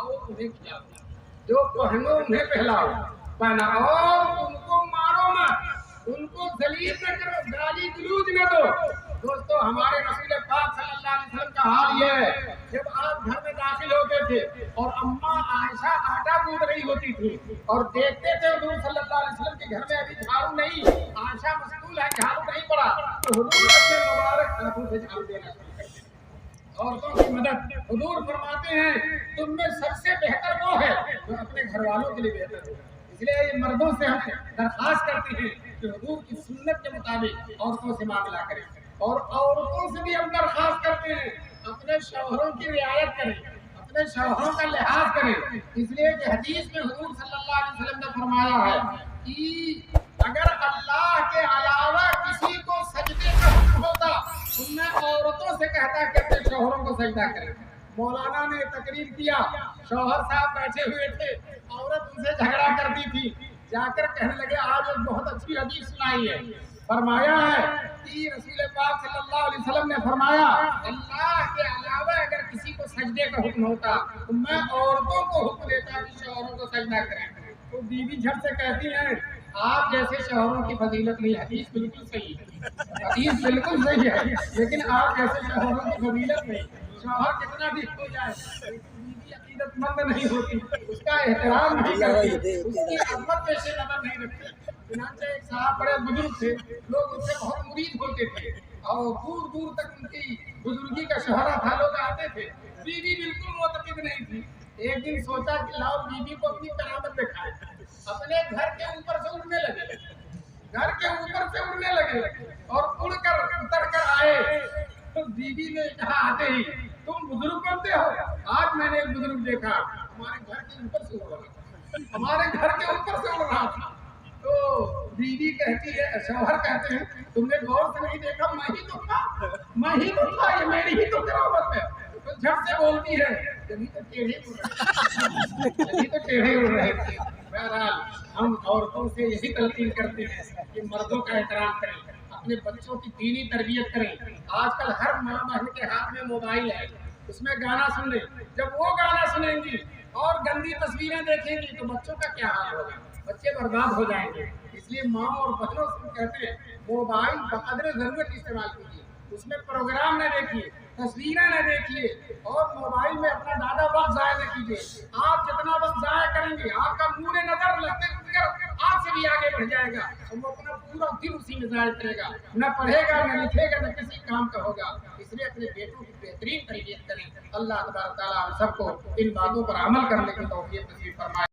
खाओ उन्हें खिलाओ, जो पहनो उन्हें पहनाओ, और उनको मारो मत, उनको जलील न करो, गाली गलौज न दो। दोस्तों, हमारे रसूल पाक सल्लल्लाहु अलैहि वसल्लम का हाल ये है, जब आप घर में दाखिल होते थे और अम्मा आयशा आटा गूंद रही होती थी और देखते थे हुजूर सल्लल्लाहु अलैहि वसल्लम के घर में अभी झाड़ू नहीं, आयशा मशगूल है, झाड़ू नहीं पड़ा, तो हुजूर अपने मुबारक हाथों से झाड़ू देना शुरू कर देते। औरतों की मदद, हुजूर फरमाते हैं तुम में सबसे बेहतर वो है जो अपने घर वालों के लिए बेहतर हो। इसलिए मर्दों से हम दरख्वास्त करते हैं कि हुजूर की सुन्नत के मुताबिक औरतों से मामला करें, और औरतों से भी हम दरख्वास्त करते हैं अपने शौहरों की रियायत करें, अपने शौहरों का लिहाज करें। इसलिए कि हदीस में हुजूर सल्लल्लाहु अलैहि वसल्लम ने फरमाया है कि अगर अल्लाह के अलावा किसी को सजदे का हुक्म होता तो मैं औरतों से कहता कि अपने शौहरों को सजदा करें। मौलाना ने तकरीर किया, शौहर साहब बैठे हुए थे, औरत उनसे झगड़ा करती थी, जाकर कहने लगे आज एक बहुत अच्छी हदीस सुनाई है। फरमाया है कि रसूल पाक सल्लल्लाहु अलैहि वसल्लम ने फरमाया अल्लाह के अलावा अगर किसी को सजदे का हुक्म होता तो मैं औरतों को हुक्म देता कि शौहरों को सजदा करें। तो बीवी झट से कहती है आप जैसे शौहरों की फजीलत नहीं, हदीस बिल्कुल सही है, हदीस बिल्कुल सही है, लेकिन आप जैसे शौहरों की फजीलत नहीं। शौहर कितना भी हो जाए, बीवी अकीदतमंद नहीं होती, उसका एहतराम नहीं करती, उसकी अज़मत पेशे नजर नहीं रखती। चुनांचे एक साहब बड़े बुजुर्ग थे, लोग उनसे बहुत मुरीद होते थे और दूर दूर तक उनकी बुजुर्गी का शोहरा था, लोग आते थे। बीवी बिल्कुल मोतक़िद नहीं थी। एक दिन सोचा कि लाओ बीवी को अपनी करामत दिखाए, अपने घर के ऊपर से उड़ने लगे, घर के ऊपर से उड़ने लगे और उड़कर उतर कर आए। तो बीवी ने कहा आते ही तुम बुजुर्ग बनते हो, आज मैंने एक बुजुर्ग देखा हमारे घर के ऊपर से उड़ रहा, हमारे घर के ऊपर से उड़ रहा था। तो बीवी कहती है, शौहर कहते हैं तुमने गौर से नहीं देखा, मैं ही तो था, ये मेरी ही तो करामत है। तो झट से बोलती है यही तो टेढ़े उड़ रहे, यही तो टेढ़े उड़ रहे थे। बहरहाल हम औरतों से यही तलकीन करते हैं कि मर्दों का एहतराम करें, अपने बच्चों की दीनी तरबियत करें। आजकल हर माँ बहन के हाथ में मोबाइल है, उसमें गाना सुन ले, जब वो गाना सुनेंगी और गंदी तस्वीरें देखेंगी तो बच्चों का क्या हाल होगा, बच्चे बर्बाद हो जाएंगे। इसलिए माँ और बहनों से कहते हैं मोबाइल बक़द्र ज़रूरत इस्तेमाल कीजिए, उसमें प्रोग्राम न देखिए, तस्वीरें न देखिए और मोबाइल में अपना ज़्यादा वक्त ज़ाया न कीजिए। आप जितना वक्त ज़ाया करेंगे आपका नूरे नज़र लगते आपसे भी आगे बढ़ जाएगा और वो अपना पूरा दिन उसी में ज़ाया करेगा, न पढ़ेगा न लिखेगा न किसी काम का होगा। इसलिए अपने बेटों की बेहतरीन तरबियत करें। अल्लाह तबारक तआला हम सबको इन बातों पर अमल करने की तौफीक नसीब फरमाए।